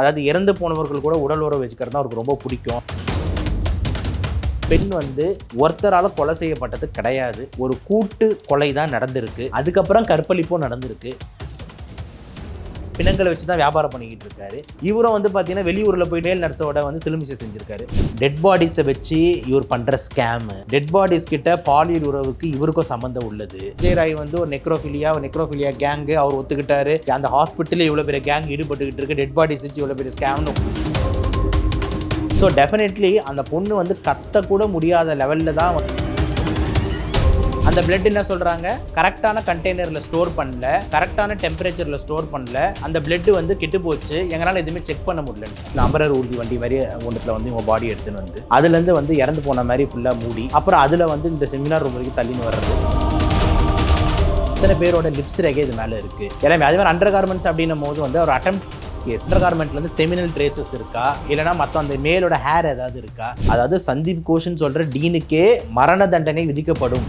அதாவது இறந்து போனவர்கள் கூட உடல் உறவு வச்சுக்கிறது தான் அவருக்கு ரொம்ப பிடிக்கும். பெண் ஒருத்தரால் கொலை செய்யப்பட்டது கிடையாது, ஒரு கூட்டு கொலை தான் நடந்திருக்கு. அதுக்கப்புறம் கற்பழிப்பும் நடந்திருக்கு. பிணங்களை வச்சு தான் வியாபாரம் பண்ணிக்கிட்டு இருக்காரு. இவரும் பார்த்தீங்கன்னா வெளியூரில் போய் மேல் நர்ஸோட சிலுமிசை செஞ்சிருக்காரு. டெட் பாடிஸை வச்சு இவர் பண்ணுற ஸ்கேம், டெட் பாடிஸ் கிட்ட பாலியல் உறவுக்கு இவருக்கும் சம்மந்தம் உள்ளது. விஜய் ராய் ஒரு நெக்ரோஃபிலியா கேங்கு அவர் ஒத்துக்கிட்டாரு. அந்த ஹாஸ்பிட்டலில் இவ்வளோ பெரிய கேங் ஈடுபட்டுக்கிட்டு இருக்கு, டெட் பாடிஸ் வச்சு இவ்வளோ பெரிய ஸ்கேம்னு. ஸோ டெஃபினெட்லி அந்த பொண்ணு கத்தக்கூட முடியாத லெவலில் தான் அந்த பிளட் என்ன சொல்கிறாங்க, கரெக்டான கண்டெய்னரில் ஸ்டோர் பண்ணல, கரெக்டான டெம்பரேச்சரில் ஸ்டோர் பண்ணல, அந்த பிளட் கெட்டு போச்சு, எங்களால் எதுவுமே செக் பண்ண முடியல. அமரர் ஊர்தி வண்டி மாதிரி ஒன்றுத்தில் இவங்க பாடி எடுத்துன்னு அதுலேருந்து இறந்து போன மாதிரி ஃபுல்லாக மூடி, அப்புறம் அதில் இந்த செமினார் ரூம் வரைக்கும் தள்ளின்னு வர்றது. இத்தனை பேரோட லிப்ஸ் ரேகே இது மேலே இருக்குது எல்லாமே. அதே மாதிரி அண்டர் கார்மெண்ட்ஸ் அப்படின்னும் போது ஒரு அட்டெம்ப்ட் கேஸ். அண்டர் கார்மெண்ட்லேருந்து செமினல் ட்ரேசஸ் இருக்கா, இல்லைனா மற்ற அந்த மேலோட ஹேர் ஏதாவது இருக்கா. அதாவது சந்தீப் கோஷ்னு சொல்கிற டீனுக்கே மரண தண்டனை விதிக்கப்படும்.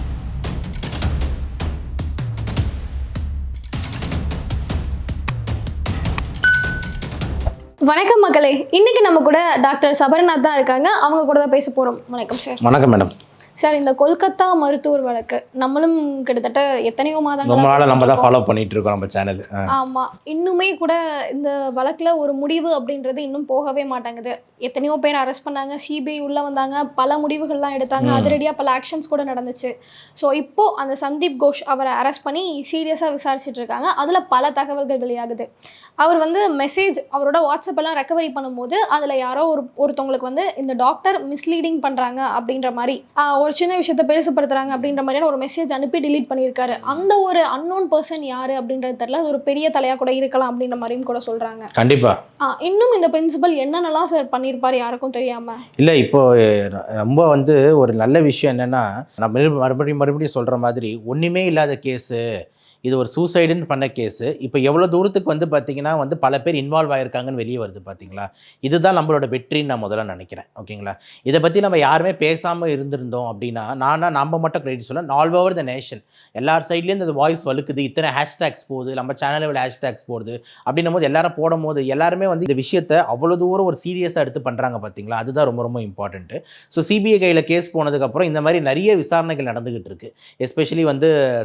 வணக்கம் மக்களே, இன்னைக்கு நம்ம கூட டாக்டர் சபரிநாத் தான் இருக்காங்க. அவங்க கூட தான் பேச போகிறோம். வணக்கம் சார். வணக்கம் மேடம். சார், இந்த கொல்கத்தா மருத்துவர் வழக்கு நம்மளும் கிட்டத்தட்ட எத்தனையோ மாதங்கள் நம்ம தான் ஃபாலோ பண்ணிட்டு இருக்கோம் நம்ம சேனல். ஆமாம், இன்னுமே கூட இந்த வழக்கில் ஒரு முடிவு அப்படின்றது இன்னும் போகவே மாட்டேங்குது. எத்தனையோ பேர் அரெஸ்ட் பண்ணாங்க, சிபிஐ உள்ளே வந்தாங்க, பல முடிவுகள்லாம் எடுத்தாங்க, அதிரடியாக பல ஆக்ஷன்ஸ் கூட நடந்துச்சு. ஸோ இப்போது அந்த சந்தீப் கோஷ் அவரை அரெஸ்ட் பண்ணி சீரியஸாக விசாரிச்சுட்டு இருக்காங்க. அதில் பல தகவல்கள் வெளியாகுது. அவர் மெசேஜ் அவரோட வாட்ஸ்அப்பெல்லாம் ரெக்கவரி பண்ணும்போது அதில் யாரோ ஒருத்தவங்களுக்கு இந்த டாக்டர் மிஸ்லீடிங் பண்ணுறாங்க அப்படின்ற மாதிரி, ஒரு சின்ன விஷயத்த பெருசுப்படுத்துறாங்க அப்படின்ற மாதிரியான ஒரு மெசேஜ் அனுப்பி டிலீட் பண்ணியிருக்காரு. அந்த ஒரு அன்னோன் பர்சன் யாரு அப்படின்றது தெரியல. அது ஒரு பெரிய தலையா கூட இருக்கலாம் அப்படின்ற மாதிரியும் கூட சொல்றாங்க. கண்டிப்பா இன்னும் இந்த பிரின்சிபல் என்னென்னலாம் சார் பண்ணியிருப்பாரு யாருக்கும் தெரியாம. இல்ல, இப்போ ரொம்ப ஒரு நல்ல விஷயம் என்னன்னா, நான் மறுபடியும் சொல்ற மாதிரி ஒண்ணுமே இல்லாத கேஸு, இது ஒரு சூசைடுன்னு பண்ண கேஸு. இப்போ எவ்வளோ தூரத்துக்கு பார்த்தீங்கன்னா பல பேர் இன்வால்வ் ஆகிருக்காங்கன்னு வெளியே வருது பார்த்தீங்களா. இதுதான் நம்மளோட வெற்றின்னு நான் முதல்ல நினைக்கிறேன். ஓகேங்களா, இதை பற்றி நம்ம யாருமே பேசாமல் இருந்திருந்தோம் அப்படின்னா, நம்ம மட்டும் கிரெடிட் சொல்ல, ஆல் ஓவர் த நேஷன் எல்லார் சைட்லேருந்து இந்த வாய்ஸ் வலுக்குது, இத்தனை ஹேஷ்டேக்ஸ் போகுது, நம்ம சேனலில் ஹேஷ்டேக்ஸ் போடுது அப்படின்னும் போது எல்லாரும் போடும் போது எல்லாருமே இந்த விஷயத்தை அவ்வளோ தூரம் ஒரு சீரியஸாக எடுத்து பண்ணுறாங்க பார்த்தீங்களா. அதுதான் ரொம்ப ரொம்ப இம்பார்ட்டன்ட்டு. ஸோ சிபிஐ கையில் கேஸ் போனதுக்கப்புறம் இந்த மாதிரி நிறைய விசாரணைகள் நடந்துகிட்டு இருக்கு. எஸ்பெஷலி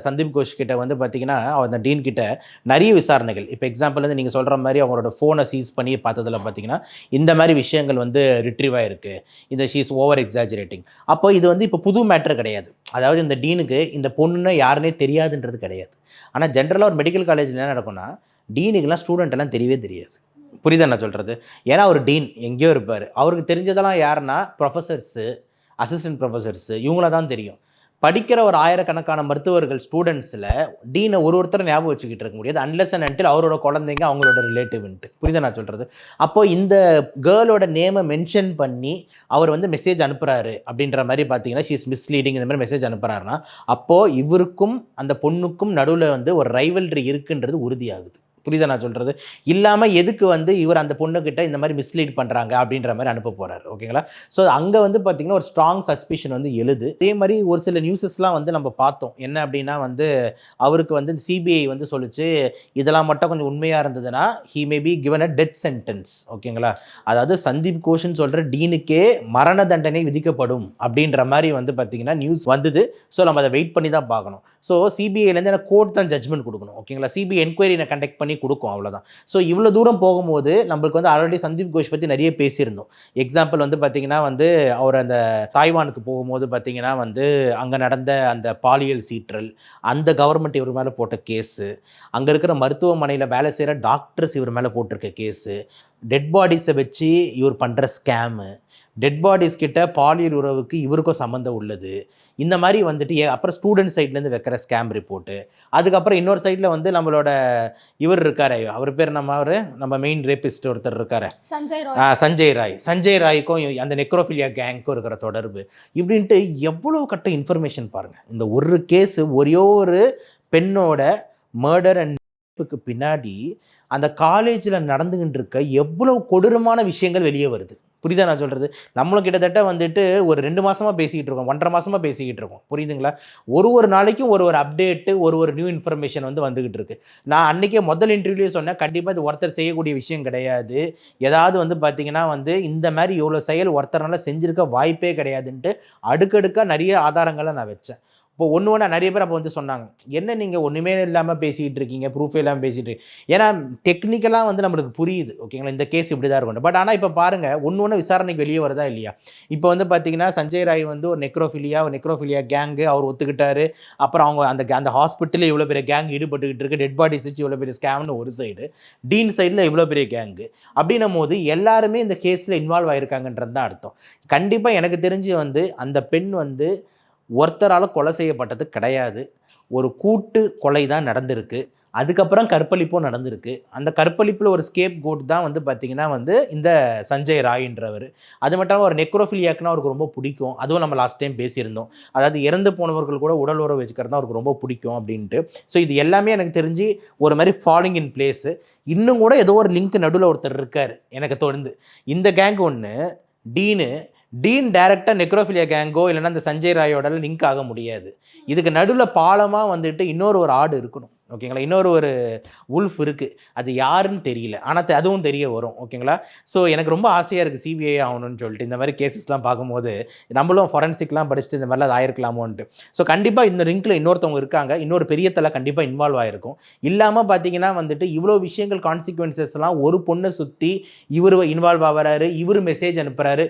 சந்தீப் கோஷ் கிட்ட பார்த்தீங்கன்னா அந்த டீன் கிட்ட நிறைய விசாரணைகள். இப்போ எக்ஸாம்பிள் நீங்கள் சொல்கிற மாதிரி அவங்களோட ஃபோனை சீஸ் பண்ணி பார்த்ததில் பார்த்தீங்கன்னா இந்த மாதிரி விஷயங்கள் ரிட்ரீவ் ஆகிருக்கு. இந்த ஷீஸ் ஓவர் எக்ஸாஜரேட்டிங். அப்போ இது இப்போ புது மேட்ரு கிடையாது. அதாவது இந்த டீனுக்கு இந்த பொண்ணுன்னா யாருன்னே தெரியாதுன்றது கிடையாது. ஆனால் ஜென்ரலாக ஒரு மெடிக்கல் காலேஜில் என்ன நடக்கும்னா, டீனுக்கெல்லாம் ஸ்டூடெண்ட் எல்லாம் தெரியவே தெரியாது. புரியுதா நான் சொல்கிறது? ஏன்னா ஒரு டீன் எங்கேயோ இருப்பார், அவருக்கு தெரிஞ்சதெல்லாம் யாருன்னா ப்ரொஃபஸர்ஸு, அசிஸ்டன்ட் ப்ரொஃபஸர்ஸு, இவங்கள தான் தெரியும். படிக்கிற ஒரு ஆயிரக்கணக்கான மருத்துவர்கள் ஸ்டூடெண்ட்ஸில் டீனை ஒருத்தரை ஞாபகம் வச்சுக்கிட்டு இருக்க முடியாது, அன்லெஸ் அண்ட் அன்டில் அவரோட குழந்தைங்க அவங்களோட ரிலேட்டிவ்ன்ட்டு. புரியுதா நான் சொல்கிறது? அப்போது இந்த கேர்ளோட நேமை மென்ஷன் பண்ணி அவர் மெசேஜ் அனுப்புகிறாரு அப்படின்ற மாதிரி பார்த்தீங்கன்னா, ஷீ இஸ் மிஸ்லீடிங் இந்த மாதிரி மெசேஜ் அனுப்புகிறாருன்னா, அப்போது இவருக்கும் அந்த பொண்ணுக்கும் நடுவில் ஒரு ரைவல்ரி இருக்குன்றது உறுதியாகுது. புரியுதா நான் சொல்கிறது? இல்லாமல் எதுக்கு இவர் அந்த பொண்ணுக்கிட்ட இந்த மாதிரி மிஸ்லீட் பண்ணுறாங்க அப்படின்ற மாதிரி அனுப்ப போகிறாரு. ஓகேங்களா? ஸோ அங்கே பார்த்தீங்கன்னா ஒரு ஸ்ட்ராங் சஸ்பிஷன் எழுது. அதே மாதிரி ஒரு சில நியூஸஸ்லாம் நம்ம பார்த்தோம். என்ன அப்படின்னா அவருக்கு சிபிஐ சொல்லிச்சு, இதெல்லாம் மட்டும் கொஞ்சம் உண்மையாக இருந்ததுன்னா he may be given a death sentence. ஓகேங்களா? அதாவது சந்தீப் கோஷ்னு சொல்கிற டீனுக்கே மரண தண்டனை விதிக்கப்படும் அப்படின்ற மாதிரி பார்த்தீங்கன்னா நியூஸ் வந்தது. ஸோ நம்ம அதை வெயிட் பண்ணி தான் பார்க்கணும். ஸோ சிபிஐலேருந்து எனக்கு கோர்ட் தான் ஜட்மெண்ட் கொடுக்கணும். ஓகேங்களா? சிபிஐ என்கொயரி கண்டக்ட் பண்ணி கொடுக்கும், அவ்வளோதான். ஸோ இவ்வளோ தூரம் போகும்போது நம்மளுக்கு ஆல்ரெடி சந்தீப் கோஷ் பற்றி நிறைய பேசியிருந்தோம். எக்ஸாம்பிள் பார்த்தீங்கன்னா அவர் அந்த தாய்வானுக்கு போகும்போது பார்த்தீங்கன்னா அங்கே நடந்த அந்த பாலியல் சீற்றல், அந்த கவர்மெண்ட் இவர் மேலே போட்ட கேஸு, அங்கே இருக்கிற மருத்துவமனையில் வேலை செய்கிற டாக்டர்ஸ் இவர் மேலே போட்டிருக்க கேஸு, டெட் பாடிஸை வச்சு இவர் பண்ணுற ஸ்கேமு, டெட் பாடிஸ் கிட்ட பாலியல் உறவுக்கு இவருக்கும் சம்மந்தம் உள்ளது, இந்த மாதிரி அப்புறம் ஸ்டூடெண்ட் சைட்லேருந்து வைக்கிற ஸ்கேம் ரிப்போர்ட்டு, அதுக்கப்புறம் இன்னொரு சைடில் நம்மளோட இவர் இருக்கார், அவர் பேர் நம்ம மெயின் ரேபிஸ்ட் ஒருத்தர் இருக்கார், சஞ்சய் ராய்க்கும் அந்த நெக்ரோஃபிலியா கேங்க்கும் இருக்கிற தொடர்பு, இப்படின்ட்டு எவ்வளோ கட்ட இன்ஃபர்மேஷன் பாருங்கள். இந்த ஒரு கேஸு, ஒரே ஒரு பெண்ணோட மர்டர் அண்ட் பின்னாடி அந்த காலேஜில் நடந்துகிட்டு இருக்க எவ்வளோ கொடூரமான விஷயங்கள் வெளியே வருது. புரியுதா நான் சொல்கிறது? நம்மளும் கிட்டத்தட்ட வந்துட்டு ஒரு 2 மாசமா பேசிக்கிட்டு இருக்கோம், 1.5 மாசமா பேசிக்கிட்டு இருக்கோம். புரியுதுங்களா? ஒரு நாளைக்கும் ஒரு அப்டேட்டு, ஒரு நியூ இன்ஃபர்மேஷன் வந்து வந்துகிட்டு இருக்கு. நான் அன்னைக்கே முதல் இன்டர்வியூலயே சொன்னேன், கண்டிப்பா இது ஒருத்தர் செய்யக்கூடிய விஷயம் கிடையாது. ஏதாவது வந்து பார்த்தீங்கன்னா வந்து, இந்த மாரி இவ்வளோ செயல் ஒருத்தரால செஞ்சிருக்க வாய்ப்பே கிடையாதுன்ட்டு, அடுக்கடுக்கா நெறைய ஆதாரங்கள நான் வச்சேன். இப்போ ஒண்ணா நெறைய பேர் அப்போ வந்து சொன்னாங்க, "என்ன நீங்க ஒண்ணுமே இல்லாம பேசிக்கிட்டு இருக்கீங்க, ப்ரூஃபே இல்லாம பேசிட்டு இருக்கீங்க." ஏன்னா டெக்னிக்கலா வந்து நம்மளுக்கு புரியுது. ஓகேங்களா? இந்த கேஸ் இப்படி தான் இருக்கும்னு. பட் ஆனா இப்ப பாருங்க, ஒண்ணு விசாரணைக்கு வெளிய வருதா இல்லையா? இப்ப வந்து பார்த்தீங்கன்னா, சஞ்சய் ராய் வந்து ஒரு நெக்ரோஃபிலியா கேங்கு அவர் ஒத்துக்கிட்டாரு. அப்புறம் அவங்க அந்த ஹாஸ்பிட்டல்ல இவ்வளோ பெரிய கேங் ஈடுபட்டுக்கிட்டு இருக்கு. டெட் பாடிஸ் வச்சு இவ்வளோ பெரிய ஸ்கேம்னு ஒரு சைடு. டீன் சைடுல இவ்வளோ பெரிய கேங்கு. அப்படின்னும்போது எல்லாருமே இந்த கேஸ்ல இன்வால்வ் ஆயிருக்காங்கன்றது தான் அர்த்தம். கண்டிப்பா எனக்கு தெரிஞ்சு வந்து அந்த பெண் வந்து ஒருத்தரால கொலை செய்யப்பட்டது கிடையாது. ஒரு கூட்டு கொலை தான் நடந்திருக்கு. அதுக்கப்புறம் கற்பழிப்பும் நடந்திருக்கு. அந்த கற்பழிப்புல ஒரு ஸ்கேப் கோட் தான் வந்து பார்த்தீங்கன்னா வந்து இந்த சஞ்சய் ராய்ன்றவரு. அது மட்டும் இல்லாம ஒரு நெக்ரோஃபிலியாக்குன்னா அவருக்கு ரொம்ப பிடிக்கும். அதுவும் நம்ம லாஸ்ட் டைம் பேசியிருந்தோம். அதாவது இறந்து போனவர்கள் கூட உடல் உறவு வச்சுக்கிறது தான் அவருக்கு ரொம்ப பிடிக்கும் அப்படின்ட்டு. ஸோ இது எல்லாமே எனக்கு தெரிஞ்சு ஒரு மாரி ஃபாலிங் இன் பிளேஸு. இன்னும் கூட ஏதோ ஒரு லிங்க் நடுவுல ஒருத்தர் இருக்காரு. எனக்கு தோணுது. இந்த கேங் ஒண்ணு, டீனு டீன் டைரக்ட்டா நெக்ரோஃபிலியா கேங்கோ இல்லன்னா அந்த சஞ்சய் ராயோட லிங்க் ஆக முடியாது. இதுக்கு நடுவுல பாலமா வந்துட்டு ஒரு ஆடு இருக்கணும். ஓகேங்களா? ஒரு வுல்ஃப் இருக்கு. அது யாருன்னு தெரியல. ஆனா அதுவும் தெரிய வரும். ஓகேங்களா? ஸோ எனக்கு ரொம்ப ஆசையா இருக்கு சிபிஐ ஆகணும்னு சொல்லிட்டு. இந்த மாரி கேஸஸ்லாம் பார்க்கும்போது, நம்மளும் ஃபாரன்சிக்லாம் படிச்சுட்டு இந்த மாரிலாம் அது ஆயிருக்கலாமோன்ட்டு. ஸோ கண்டிப்பா இந்த லிங்க்ல இன்னொருத்தவங்க இருக்காங்க. இன்னொரு பெரிய தல கண்டிப்பா இன்வால்வ் ஆயிருக்கும். இல்லாம பார்த்தீங்கன்னா வந்துட்டு இவ்ளோ விஷயங்கள் கான்சிக்வென்சஸ்லாம் ஒரு பொண்ண சுத்தி இவரு இன்வால்வ் ஆவறாரு. இவரு மெசேஜ் அனுப்புறாரு.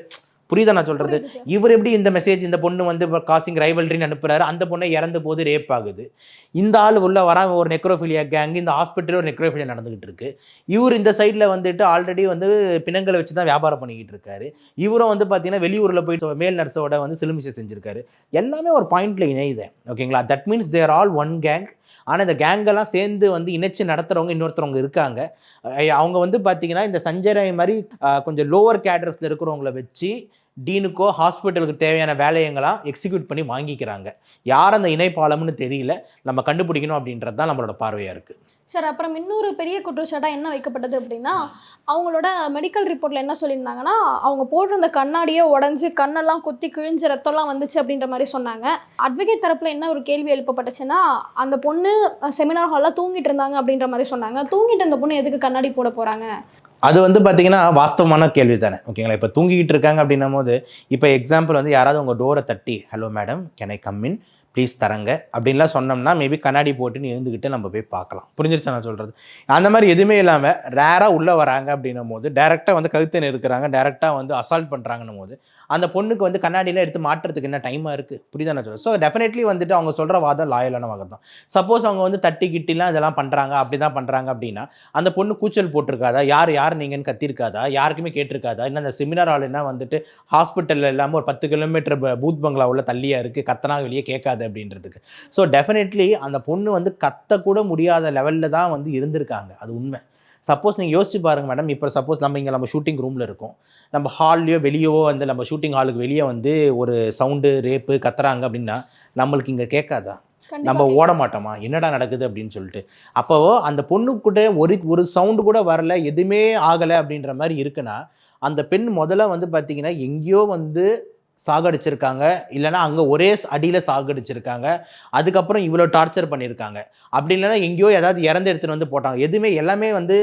புரியுதா நான் சொல்றது? புரியுது சார். இவரு எப்படி இந்த மெசேஜ் இந்த பொண்ணு வந்து காசிங் ரைவல்ரின்னு அனுப்புறாரு. அந்த பொண்ணு இறந்த போது ரேப் ஆகுது. இந்த ஆள் உள்ள வரான் ஒரு நெக்ரோஃபிலியா கேங். இந்த ஹாஸ்பிட்டல்ல ஒரு நெக்ரோஃபிலியா நடந்துகிட்டு இருக்கு. இவரு இந்த சைடுல வந்துட்டு ஆல்ரெடி வந்து பிணங்கள வச்சு தான் வியாபாரம் பண்ணிக்கிட்டு இருக்காரு. இவரும் வந்து பார்த்தீங்கன்னா, வெளியூர்ல போயிட்டு மேல் நர்ஸோட வந்து சிலுமிஷம் செஞ்சிருக்காரு. எல்லாமே ஒரு பாயிண்ட்ல இணையுது. ஓகேங்களா? That means they are all one gang. ஆனா இந்த கேங்கெல்லாம் சேர்ந்து வந்து இணைச்சு நடத்துறவங்க இன்னொருத்தவங்க இருக்காங்க. அவங்க வந்து பார்த்தீங்கன்னா, இந்த சஞ்சய் ராய் மாரி கொஞ்சம் லோவர் கேடர்ஸ்ல இருக்கிறவங்கள வச்சு டீனுக்கோ ஹாஸ்பிட்டலுக்கு தேவையான வேலையெல்லாம் எக்ஸிக்யூட் பண்ணி வாங்கிக்கிறாங்க. யார் அந்த இணைப்பாளம்னு தெரியல. நம்ம கண்டுபிடிக்கணும் அப்படின்றது தான் நம்மளோட பார்வையா இருக்கு. சார் அப்புறம் இன்னொரு பெரிய குற்றச்சாட்டா என்ன வைக்கப்பட்டது அப்படின்னா, அவங்களோட மெடிக்கல் ரிப்போர்ட்ல என்ன சொல்லியிருந்தாங்கன்னா, அவங்க போட்டிருந்த கண்ணாடியே உடைஞ்சு கண்ணெல்லாம் குத்தி கிழிஞ்சு ரத்தம்லாம் வந்துச்சு அப்படின்ற மாரி சொன்னாங்க. அட்வொகேட் தரப்புல என்ன ஒரு கேள்வி எழுப்பப்பட்டுச்சுன்னா, அந்த பொண்ணு செமினார் ஹால்ல தூங்கிட்டு இருந்தாங்க அப்படின்ற மாரி சொன்னாங்க. தூங்கிட்டு இருந்த பொண்ணு எதுக்கு கண்ணாடி போட போறாங்க? அது வந்து பார்த்தீங்கன்னா, வாஸ்தவமான கேள்வி தானே. ஓகேங்களா? இப்ப தூங்கிக்கிட்டு இருக்காங்க அப்படின்னும்போது, இப்ப எக்ஸாம்பிள் வந்து யாராவது உங்க டோர தட்டி, "hello madam, can I come in? Please தரங்க." அப்படின்லாம் சொன்னோம்னா, மேபி கண்ணாடி போட்டுன்னு எழுந்துக்கிட்டு நம்ம போய் பார்க்கலாம். புரிஞ்சிருச்சா நான் சொல்றது? அந்த மாரி எதுவுமே இல்லாம, ரேரா உள்ள வராங்க அப்படின்னும்போது, டைரக்ட்டா வந்து கழுத்த நெருக்குறாங்க, டைரக்ட்டா வந்து அசால்ட் பண்றாங்கன்னும்போது, அந்த பொண்ணுக்கு வந்து கண்ணாடிலாம் எடுத்து மாட்டுறதுக்கு என்ன டைமா இருக்கு? புரியுதா நான் சொல்றது? ஸோ டெஃபினெட்லி வந்துட்டு அவங்க சொல்ற வாதம் லாயலான வாதம் தான். சப்போஸ் அவங்க வந்து தட்டி கிட்டிலாம் இதெல்லாம் பண்றாங்க, அப்படிதான் பண்றாங்க அப்படின்னா, அந்த பொண்ணு கூச்சல் போட்டிருக்காதா? யார் நீங்கன்னு கத்தியிருக்காதா? யாருக்குமே கேட்டிருக்காதா? இன்னும் அந்த செமினார் ஹால் என்ன வந்துட்டு ஹாஸ்பிட்டல்ல இல்லாம ஒரு 10 கிலோமீட்டர் பூத் பங்களா உள்ள தள்ளியா இருக்கு. கத்துனா வெளிய கேட்காது அப்படின்றதுக்கு. ஸோ டெஃபினெட்லி அந்த பொண்ணு வந்து கத்தக்கூட முடியாத லெவல்ல தான் வந்து இருந்திருக்காங்க. அது உண்மை. சப்போஸ் நீங்க யோசிச்சு பாருங்க மேடம். இப்ப சப்போஸ் நம்ம ஷூட்டிங் ரூம்ல இருக்கோம். நம்ம ஹால்லயோ வெளியவோ வந்து நம்ம ஷூட்டிங் ஹாலுக்கு வெளிய வந்து ஒரு சவுண்டு, ரேப்பு கத்துறாங்க அப்படின்னா, நம்மளுக்கு இங்க கேட்காதா? கண்டிப்பா நம்ம ஓட கேட்கும். மாட்டோமா? என்னடா நடக்குது அப்படின்னு சொல்லிட்டு. அப்போ அந்த பொண்ணுகிட்ட ஒரு சவுண்ட் கூட வரல, எதுவுமே ஆகல அப்படின்ற மாரி இருக்குன்னா, அந்த பெண் முதல்ல வந்து பார்த்தீங்கன்னா, எங்கேயோ வந்து சாகடிச்சிருக்காங்க. இல்லன்னா அங்க ஒரே அடியில சாகடிச்சிருக்காங்க. அதுக்கப்புறம் இவ்வளோ டார்ச்சர் பண்ணியிருக்காங்க. அப்படி இல்லன்னா எங்கேயோ ஏதாவது இறந்து எடுத்துட்டு வந்து போட்டாங்க. எதுவுமே எல்லாமே வந்து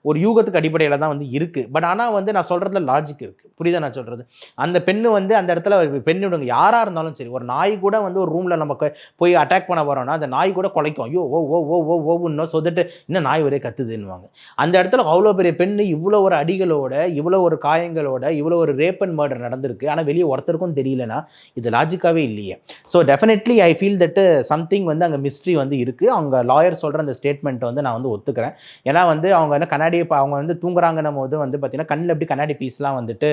ஒரு யூகத்துக்கு அடிப்படையில தான் வந்து இருக்கு. பட் ஆனா வந்து நான் சொல்றதுல லாஜிக் இருக்கு. புரியுதா நான் சொல்றது? அந்த பெண்ணு வந்து அந்த இடத்துல பெண் விடுங்க யாரா இருந்தாலும் சரி, ஒரு நாய் கூட வந்து ஒரு ரூம்ல நம்ம போய் அட்டாக் பண்ண வரோம்னா, அந்த நாய் கூட குலைக்கும். ஐயோ! ஓ ஓ ஓ ஓ ஓவுன்னு சொதட்டு இன்னும் நாய் ஒரே கத்துதுன்னுவாங்க. அந்த இடத்துல அவ்வளோ பெரிய பெண்ணு இவ்வளோ ஒரு அடிகளோட, இவ்வளோ ஒரு காயங்களோட, இவ்வளோ ஒரு ரேப் அண்ட் மர்டர் நடந்திருக்கு. ஆனா வெளிய ஒருத்தருக்கும் தெரியலனா, இது லாஜிக்காவே இல்லையே. So definitely I feel that something வந்து அங்க மிஸ்ட்ரி வந்து இருக்கு. அவங்க லாயர் சொல்ற அந்த ஸ்டேட்மெண்ட் வந்து நான் வந்து ஒத்துக்கிறேன். ஏன்னா வந்து அவங்க என்ன கண்ணாடிய அவங்க வந்து தூங்குறாங்கன்னும்போது வந்து பார்த்தீங்கன்னா, கண்ணுல எப்படி கண்ணாடி பீஸ்லாம் வந்துட்டு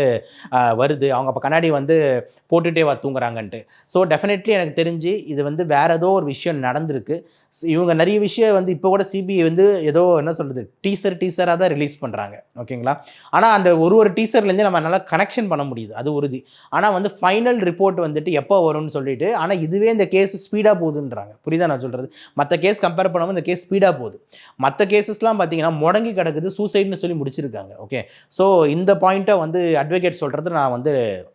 வருது. அவங்க அப்ப கண்ணாடி வந்து போட்டுட்டே தூங்குறாங்கன்ட்டு. ஸோ டெஃபினெட்லி எனக்கு தெரிஞ்சு இது வந்து வேற ஏதோ ஒரு விஷயம் நடந்திருக்கு. இவங்க நிறைய விஷயம் வந்து இப்போ கூட சிபிஐ வந்து ஏதோ என்ன சொல்கிறது டீசராக தான் ரிலீஸ் பண்ணுறாங்க ஓகேங்களா. ஆனால் அந்த ஒரு டீசர்லேருந்து நம்ம நல்லா கனெக்ஷன் பண்ண முடியுது, அது உறுதி. ஆனால் வந்து ஃபைனல் ரிப்போர்ட் வந்துட்டு எப்போ வரும்னு சொல்லிட்டு, ஆனால் இதுவே இந்த கேஸ் ஸ்பீடாக போகுதுன்றாங்க. புரியுதா நான் சொல்கிறது? மற்ற கேஸ் கம்பேர் பண்ணாமல் இந்த கேஸ் ஸ்பீடாக போகுது. மற்ற கேசஸ்லாம் பார்த்தீங்கன்னா முடங்கி கிடக்குது, சூசைட்னு சொல்லி முடிச்சிருக்காங்க. ஓகே, ஸோ இந்த பாயிண்ட்டை வந்து அட்வொகேட் சொல்கிறது நான் வந்து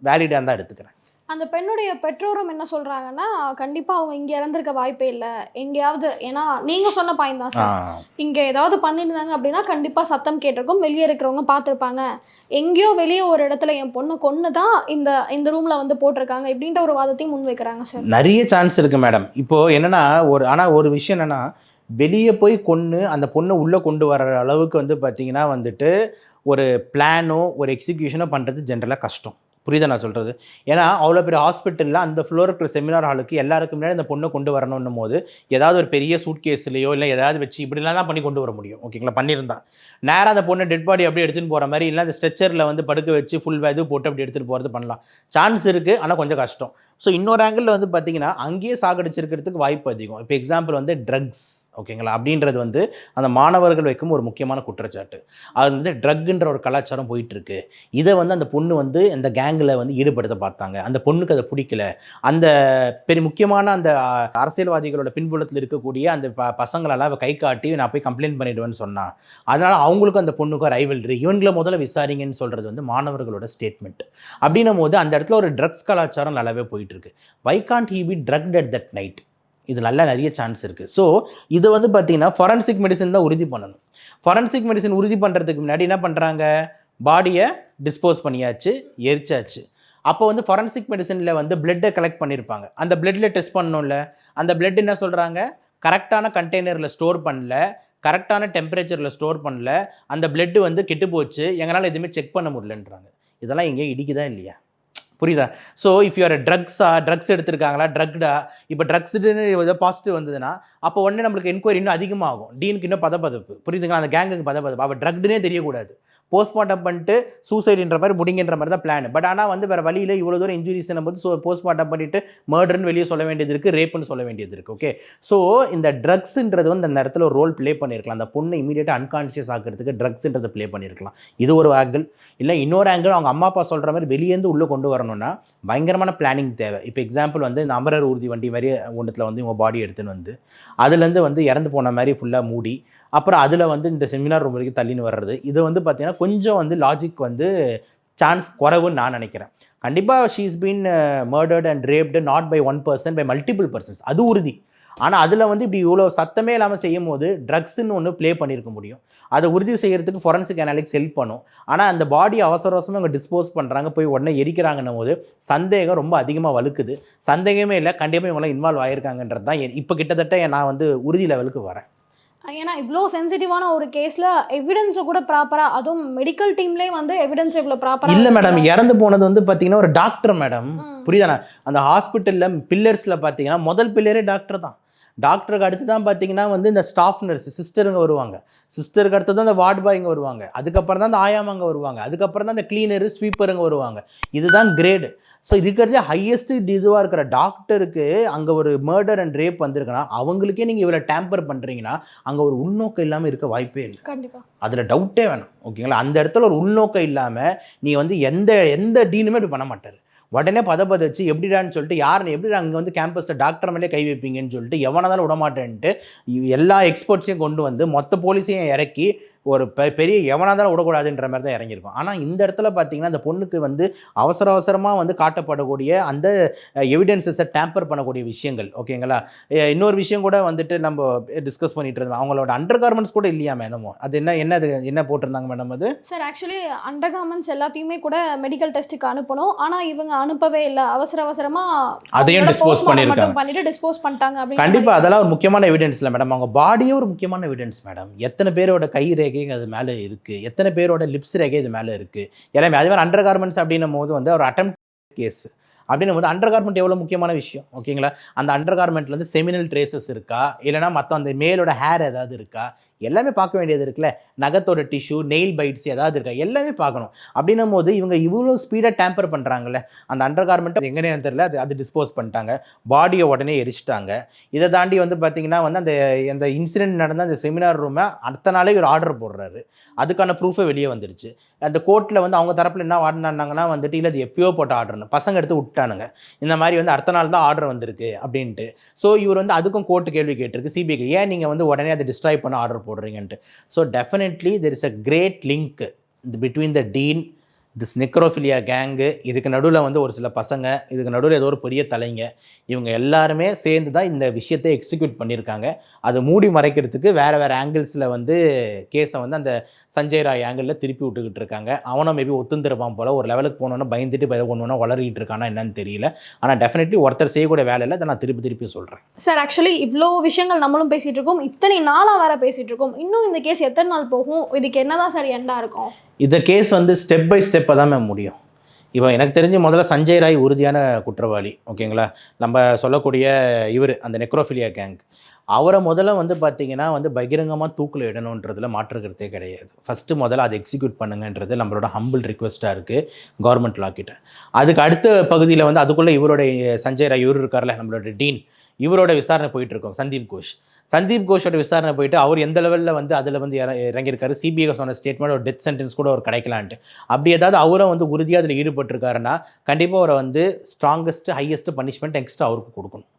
வேலிடாக தான் எடுத்துக்கிறேன். அந்த பெண்ணுடைய பெற்றோரும் என்ன சொல்றாங்கன்னா, கண்டிப்பா அவங்க இங்க இறந்திருக்க வாய்ப்பே இல்ல. எங்கேயாவது ஏன்னா நீங்க சொன்ன பாயிண்ட் தான் சார். இங்க ஏதாவது பண்ணியிருந்தாங்க அப்படின்னா, கண்டிப்பா சத்தம் கேட்டிருக்கும். வெளியே இருக்கிறவங்க பார்த்துருப்பாங்க. எங்கேயோ வெளியே ஒரு இடத்துல என் பொண்ண கொன்னு தான் இந்த ரூம்ல வந்து போட்டிருக்காங்க. இப்படின்ற ஒரு வாதத்தையும் முன்வைக்கிறாங்க சார். நிறைய சான்ஸ் இருக்கு மேடம். இப்போ என்னன்னா ஒரு விஷயம் என்னன்னா, வெளியே போய் கொன்னு அந்த பொண்ணை உள்ளே கொண்டு வர அளவுக்கு வந்து பார்த்தீங்கன்னா வந்துட்டு ஒரு பிளானோ ஒரு எக்ஸிக்யூஷனோ பண்ணுறது ஜென்ரலாக கஷ்டம். புரியுதா நான் சொல்கிறது? ஏன்னா அவ்வளோ பெரிய ஹாஸ்பிட்டலில் அந்த ஃப்ளோர் இருக்கிற செமினார் ஹாலுக்கு எல்லாருக்கும் முன்னாடி அந்த பொண்ணை கொண்டு வரணுன்னும் போது ஏதாவது ஒரு பெரிய சூட் கேஸ்லையோ இல்லை ஏதாவது வச்சு இப்படிலாம் தான் பண்ணி கொண்டு வர முடியும். ஓகேங்களா, பண்ணியிருந்தா நேராக அந்த பொண்ணை டெட் பாடி அப்படியே எடுத்துகிட்டு போகிற மாதிரி இல்லை அந்த ஸ்ட்ரெச்சரில் வந்து படுக்க வச்சு ஃபுல் இது போட்டு அப்படி எடுத்துகிட்டு போகிறது பண்ணலாம். சான்ஸ் இருக்குது, ஆனால் கொஞ்சம் கஷ்டம். ஸோ இன்னொரு ஆங்கிளில் வந்து பார்த்தீங்கன்னா அங்கேயே சாகடிச்சிருக்கிறதுக்கு வாய்ப்பு அதிகம். இப்போ எக்ஸாம்பிள் வந்து ட்ரக்ஸ் ஓகேங்களா, அப்படின்றது வந்து அந்த மாணவர்கள் வைக்கும் ஒரு முக்கியமான குற்றச்சாட்டு. அது வந்து ட்ரக்குன்ற ஒரு கலாச்சாரம் போயிட்டுருக்கு. இதை வந்து அந்த பொண்ணு வந்து இந்த கேங்கில் வந்து ஈடுபடுத்த பார்த்தாங்க. அந்த பொண்ணுக்கு அதை பிடிக்கல. அந்த பெரிய முக்கியமான அந்த அரசியல்வாதிகளோட பின்புலத்தில் இருக்கக்கூடிய அந்த பசங்களெல்லாம் கை காட்டி நான் போய் கம்ப்ளைண்ட் பண்ணிவிடுவேன்னு சொன்னான். அதனால் அவங்களுக்கும் அந்த பொண்ணுக்கும் ரைவல்ரி. இவங்களை முதல்ல விசாரிங்கன்னு சொல்கிறது வந்து மாணவர்களோட ஸ்டேட்மெண்ட். அப்படின்னும் போது அந்த இடத்துல ஒரு ட்ரக்ஸ் கலாச்சாரம் நல்லாவே போயிட்டுருக்கு. Why can't he be drugged at that night? இது நல்லா நிறைய சான்ஸ் இருக்குது. ஸோ இது வந்து பார்த்தீங்கன்னா ஃபாரன்சிக் மெடிசன் தான் உறுதி பண்ணணும். ஃபாரன்சிக் மெடிசன் உறுதி பண்ணுறதுக்கு முன்னாடி என்ன பண்ணுறாங்க, பாடியை டிஸ்போஸ் பண்ணியாச்சு, எரிச்சாச்சு. அப்போ வந்து ஃபாரன்சிக் மெடிசனில் வந்து பிளட்டை கலெக்ட் பண்ணியிருப்பாங்க. அந்த பிளட்டில் டெஸ்ட் பண்ணணும்ல, அந்த பிளட் என்ன சொல்கிறாங்க, கரெக்டான கண்டெய்னரில் ஸ்டோர் பண்ணல, கரெக்டான டெம்பரேச்சரில் ஸ்டோர் பண்ணல, அந்த பிளட்டு வந்து கெட்டு போச்சு, எங்களால் எதுவுமே செக் பண்ண முடியலன்றாங்க. இதெல்லாம் எங்கேயும் இடிக்குதா இல்லையா? புரியுதா? ஸோ இஃப் யூஆர் ட்ரக்ஸ் எடுத்திருக்காங்களா, ட்ரக்டா, இப்போ ட்ரக்ஸ்டுன்னு ஏதோ பாசிட்டிவ் வந்ததுன்னா அப்போ உடனே நம்மளுக்கு என்கொயரி இன்னும் அதிகமாகும். டீனுக்கு இன்னும் பதப்பதப்பு. புரியுதுங்களா? அந்த கேங்குக்கு பதப்பதப்பு. அவள் ட்ரக்டுனே தெரியக்கூடாது. போஸ்ட்மார்ட்டம் பண்ணிட்டு சூசைடுன்ற மாதிரி முடிங்கின்ற மாதிரி தான் பிளான். பட் ஆனால் வந்து வேறு வழியில் இவ்வளோ தூரம் இன்ஜுரிஸ் போது போஸ்ட்மார்ட்டம் பண்ணிவிட்டு மர்டர்னு வெளியே சொல்ல வேண்டியது இருக்குது, ரேப்புன்னு சொல்ல வேண்டியது இருக்குது. ஓகே, ஸோ இந்த ட்ரக்ஸுன்றது வந்து அந்த இடத்துல ஒரு ரோல் ப்ளே பண்ணியிருக்கலாம். அந்த பொண்ணை இமீடியட்டாக அன்கான்ஷியஸ் ஆகிறதுக்கு ட்ரக்ஸுன்றதை ப்ளே பண்ணியிருக்கலாம். இது ஒரு ஆங்கிள். இல்லை இன்னொரு ஆங்கிள், அவங்க அம்மா அப்பா சொல்கிற மாதிரி வெளியேருந்து உள்ளே கொண்டு வரணும்னா பயங்கரமான பிளானிங் தேவை. இப்போ எக்ஸாம்பிள் வந்து இந்த அமரர் ஊர்தி வண்டி மாதிரி ஒன்றத்தில் வந்து இவங்க பாடி எடுத்துன்னு வந்து அதுலேருந்து வந்து இறந்து போன மாதிரி ஃபுல்லாக மூடி அப்புறம் அதில் வந்து இந்த செமினார் ரூம் வரைக்கும் தள்ளின்னு வர்றது, இது வந்து பார்த்தீங்கன்னா கொஞ்சம் வந்து லாஜிக் வந்து சான்ஸ் குறைவுன்னு நான் நினைக்கிறேன். கண்டிப்பாக she is been murdered and raped not by one person, by multiple persons, அது உறுதி. ஆனால் அதில் வந்து இப்படி இவ்வளோ சத்தமே இல்லாமல் செய்யும் போது ட்ரக்ஸ்ன்னு ஒன்று ப்ளே பண்ணியிருக்க முடியும். அதை உறுதி செய்கிறதுக்கு ஃபாரன்சிக் அனாலிசிஸ் ஹெல்ப் பண்ணும். ஆனால் அந்த பாடி அவசர அவசரமாக இவங்க டிஸ்போஸ் பண்ணுறாங்க, போய் உடனே எரிக்கிறாங்கன்னும் போது சந்தேகம் ரொம்ப அதிகமாக வலுக்குது. சந்தேகமே இல்லை, கண்டிப்பாக இவங்களாம் இன்வால்வ் ஆகியிருக்காங்கன்றது தான் இப்போ கிட்டத்தட்ட நான் வந்து உறுதி லெவலுக்கு வரேன். ஏன்னா இவ்வளோ சென்சிட்டிவான ஒரு கேஸில் எவிடன்ஸை கூட ப்ராப்பராக, அதுவும் மெடிக்கல் டீம்லேயே வந்து எவிடன்ஸ் இவ்வளோ ப்ராப்பராக இல்லை மேடம். இறந்து போனது வந்து பார்த்தீங்கன்னா ஒரு டாக்டர் மேடம். புரியுதாண்ணா? அந்த ஹாஸ்பிட்டலில் பில்லர்ஸில் பார்த்தீங்கன்னா முதல் பில்லரே டாக்டர் தான். டாக்டருக்கு அடுத்து தான் பார்த்தீங்கன்னா வந்து இந்த ஸ்டாஃப் நர்ஸ் சிஸ்டருங்க வருவாங்க. சிஸ்டருக்கு அடுத்து தான் இந்த வார்டு பாய்ங்க வருவாங்க. அதுக்கப்புறம் தான் இந்த ஆயாமாங்க வருவாங்க. அதுக்கப்புறம் தான் இந்த கிளீனரு ஸ்வீப்பருங்க வருவாங்க. இதுதான் கிரேடு. ஸோ இருக்கிறதே ஹையஸ்ட் இதுவாக இருக்கிற டாக்டருக்கு அங்கே ஒரு மர்டர் அண்ட் ரேப் வந்திருக்குன்னா அவங்களுக்கே நீங்கள் இவ்வளோ டேம்பர் பண்ணுறீங்கன்னா அங்கே ஒரு உள்நோக்கம் இல்லாமல் இருக்க வாய்ப்பே இல்லை. கண்டிப்பாக அதில் டவுட்டே வேணும். ஓகேங்களா? அந்த இடத்துல ஒரு உள்நோக்கம் இல்லாமல் நீ வந்து எந்த டீனுமே இப்படி பண்ண மாட்டார். உடனே வச்சு எப்படிடான்னு சொல்லிட்டு யாருன்னு எப்படி அங்கே வந்து கேம்பஸில் டாக்டர் மேலே கை வைப்பீங்கன்னு சொல்லிட்டு எவனாலும் விடமாட்டேன்ட்டு எல்லா எக்ஸ்பர்ட்ஸையும் கொண்டு வந்து மொத்த போலீஸையும் இறக்கி ஒரு பெரிய எவனாக தான் விடக்கூடாதுன்ற மாதிரி தான் இறங்கியிருக்கும். ஆனால் இந்த இடத்துல பார்த்தீங்கன்னா அந்த பொண்ணுக்கு வந்து அவசரமாக வந்து காட்டப்படக்கூடிய அந்த எவிடன்ஸஸை டேம்பர் பண்ணக்கூடிய விஷயங்கள். ஓகேங்களா? இன்னொரு விஷயம் கூட வந்துட்டு நம்ம டிஸ்கஸ் பண்ணிட்டு இருந்தோம், அவங்களோட அண்டர் கார்மெண்ட்ஸ் கூட இல்லையா மேடம்? அது என்ன போட்டிருந்தாங்க மேடம்? அது சார் ஆக்சுவலி அண்டர் கார்மெண்ட்ஸ் எல்லாத்தையுமே கூட மெடிக்கல் டெஸ்ட்டுக்கு அனுப்பணும். ஆனால் இவங்க அனுப்பவே இல்லை. அவசரமாக அதையும் டிஸ்போஸ் பண்ணிட்டு டிஸ்போஸ் பண்ணிட்டாங்க. கண்டிப்பாக அதெல்லாம் ஒரு முக்கியமான எவிடன்ஸ் இல்லை மேடம். அவங்க பாடியே ஒரு முக்கியமான எவிடன்ஸ் மேடம். எத்தனை பேரோட கை அது மேலே இருக்குது, எத்தனை பேரோட லிப்ஸ் ரேகை இது மேலே இருக்குது எல்லாமே. அதே மாதிரி அண்டர் கார்மெண்ட்ஸ் அப்படின்னும் போது வந்து ஒரு அட்டெம்ப்ட் கேஸ். அப்படின்னும் போது அண்டர் கார்மெண்ட் எவ்வளோ முக்கியமான விஷயம், ஓகேங்களா? அந்த அண்டர் கார்மெண்ட்ல வந்து செமினல் ட்ரேசஸ் இருக்கா, இல்லைனா மற்ற அந்த மேலோட ஹேர் ஏதாவது இருக்கா, எல்லாமே பார்க்க வேண்டியது இருக்குல்ல. நகத்தோட டிஷ்யூ, நெயில் பைட்ஸ் ஏதாவது இருக்கா, எல்லாமே பார்க்கணும். அப்படின்னும் போது இவங்க இவ்வளோ ஸ்பீடாக டேம்பர் பண்ணுறாங்கல்ல, அந்த அண்டர் கார்மெண்ட்டை எங்கேனே தெரியல, அது டிஸ்போஸ் பண்ணிட்டாங்க, பாடியை உடனே எரிச்சிட்டாங்க. இதை தாண்டி வந்து பார்த்தீங்கன்னா வந்து அந்த இன்சிடென்ட் நடந்த அந்த செமினார் ரூமை அடுத்த நாளே ஒரு ஆர்டர் போடுறாரு. அதுக்கான ப்ரூஃபே வெளியே வந்துருச்சு. அந்த கோர்ட்டில் வந்து அவங்க தரப்பில் என்ன வாடினாங்கன்னா வந்துட்டு, இல்லை அது எப்பயோ போட்ட ஆர்டர்னு பசங்க எடுத்து விட்டானுங்க. இந்த மாதிரி வந்து அடுத்த நாள் தான் ஆர்டர் வந்திருக்கு அப்படின்ட்டு. ஸோ இவர் வந்து அதுக்கும் கோர்ட்டு கேள்வி கேட்டிருக்கு சிபிஐக்கு, ஏன் நீங்கள் வந்து உடனே அதை டிஸ்ட்ராய் பண்ண ஆர்டர் போடுறீங்கன்ட்டு. So definitely there is a great link between the teen, this necrophilia gang, இதுக்கு நடுவில் வந்து ஒரு சில பசங்க, இதுக்கு நடுவில் ஏதோ ஒரு பெரிய தலைங்க, இவங்க எல்லாருமே சேர்ந்து தான் இந்த விஷயத்தை எக்ஸிக்யூட் பண்ணியிருக்காங்க. அது மூடி மறைக்கிறதுக்கு வேறு வேறு ஆங்கிள்ஸில் வந்து கேஸை வந்து அந்த சஞ்சய் ராய் ஆங்கிளில் திருப்பி விட்டுக்கிட்டு இருக்காங்க. அவனை மேபி ஒத்துந்திருப்பான் போல், ஒரு லெவலுக்கு போனோன்னா பயந்துட்டு ஒன்று ஒன்றா வளரிட்டு இருக்கானா என்னன்னு தெரியல. ஆனால் டெஃபினெட்லி ஒருத்தர் செய்யக்கூடிய வேலை இல்லை, அதை நான் திருப்பி சொல்கிறேன். சார், ஆக்சுவலி இவ்வளோ விஷயங்கள் நம்மளும் பேசிகிட்டு இருக்கோம், இத்தனை நாளாக வேறு பேசிகிட்டு இருக்கோம். இன்னும் இந்த கேஸ் எத்தனை நாள் போகும்? இதுக்கு என்ன தான் சார் எண்டாக இருக்கும்? இந்த கேஸ் வந்து ஸ்டெப் பை ஸ்டெப்பாக தான் முடியும். இப்போ எனக்கு தெரிஞ்சு முதல்ல சஞ்சய் ராய் உறுதியான குற்றவாளி, ஓகேங்களா? நம்ம சொல்லக்கூடிய இவர் அந்த நெக்ரோஃபிலியா கேங், அவரை முதல்ல வந்து பார்த்தீங்கன்னா வந்து பகிரங்கமாக தூக்கில் இடணுன்றதுல மாற்றுக்கிறதே கிடையாது. ஃபஸ்ட்டு முதல்ல அதை எக்ஸிக்யூட் பண்ணுங்கன்றது நம்மளோட ஹம்பிள் ரிக்வெஸ்ட்டாக இருக்குது கவர்மெண்ட் லா கிட்ட. அதுக்கு அடுத்த பகுதியில் வந்து அதுக்குள்ளே இவருடைய சஞ்சய் ராய் இவர் இருக்கார்ல, நம்மளோட டீன், இவரோட விசாரணை போயிட்டுருக்கோம். சந்தீப் கோஷோட விசாரணை போயிட்டு அவர் எந்த லெவலில் வந்து அதில் வந்து இறங்கியிருக்காரு. சிபிஐ சொன்ன ஸ்டேட்மெண்ட் ஒரு டெத் சென்டென்ஸ் கூட அவர் கிடைக்கலான்ட்டு. அப்படி ஏதாவது அவரும் வந்து உறுதியாக அதில் ஈடுபட்டிருக்காருன்னா கண்டிப்பாக அவரை வந்து ஸ்ட்ராங்கஸ்ட் ஹையஸ்ட் பனிஷ்மெண்ட் நெக்ஸ்ட் அவருக்கு கொடுக்கணும்.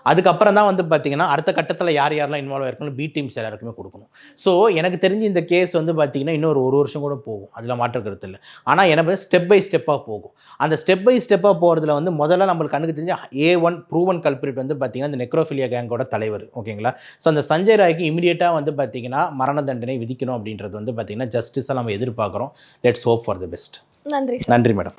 அதுக்கப்புறம் தான் வந்து பார்த்தீங்கன்னா அடுத்த கட்டத்தில் யாரெல்லாம் இன்வால்வ் ஆயிருக்கணும், பி டீம்ஸ் எல்லாருக்குமே கொடுக்கணும். ஸோ எனக்கு தெரிஞ்சு இந்த கேஸ் வந்து பார்த்தீங்கன்னா இன்னொரு 1 வருஷம் கூட போகும், அதில் மாற்றுக்கிறது இல்லை. ஆனால் எனக்கு ஸ்டெப் பை ஸ்டெப்பாக போகும். அந்த ஸ்டெப் பை ஸ்டெப்பாக போகிறதுல வந்து முதல்ல நம்மளுக்கு கண்ணுக்கு தெரிஞ்ச A1 ப்ரூவன் கல்பிரிட் வந்து பார்த்தீங்கன்னா இந்த நெக்ரோஃபிலியா கேங்கோட தலைவர், ஓகேங்களா? ஸோ அந்த சஞ்சய் ராய்க்கு இமீடியட்டாக வந்து பார்த்தீங்கன்னா மரண தண்டனை விதிக்கணும் அப்படின்றது வந்து பார்த்தீங்கன்னா ஜஸ்டிஸாக நம்ம எதிர்பார்க்குறோம். Let's hope for the best. நன்றி நன்றி மேடம்.